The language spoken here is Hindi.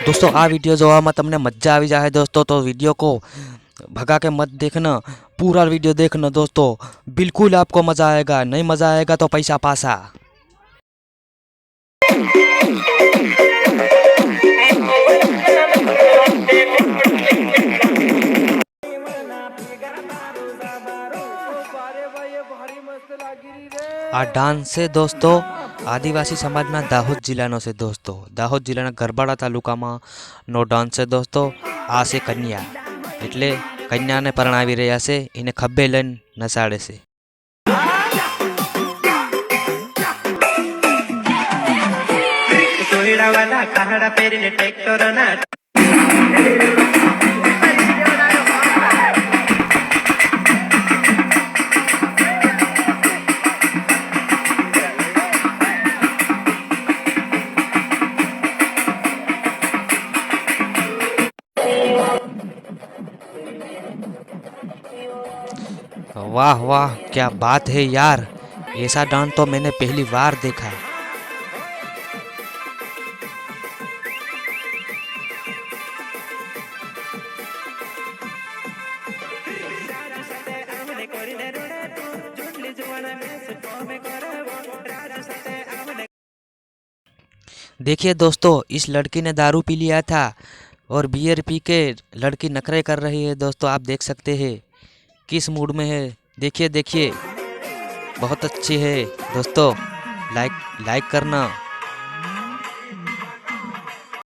दोस्तों आ वीडियो જોવામાં તમને મજા આવી જાય दोस्तों, तो वीडियो को भगा के मत देखना, पूरा वीडियो देखना दोस्तों, बिल्कुल आपको मजा आएगा। नहीं मजा आएगा तो पैसा पासा। आ डांस से दोस्तों आदिवासी समाजना दाहोद जिल्लानो से दोस्तों, दाहोद जिल्लाना गरबाड़ा तालुकामां नो डांस है दोस्तों। आ से कन्या एटले कन्याने परणावी रह्या छे, एने खभे लईने नसाड़े छे। वाह वाह क्या बात है यार, ऐसा डांस तो मैंने पहली बार देखा। देखिए दोस्तों, इस लड़की ने दारू पी लिया था और बियर पी के लड़की नखरे कर रही है दोस्तों। आप देख सकते हैं किस मूड में है। देखिए देखिए, बहुत अच्छी है दोस्तों। लाइक करना।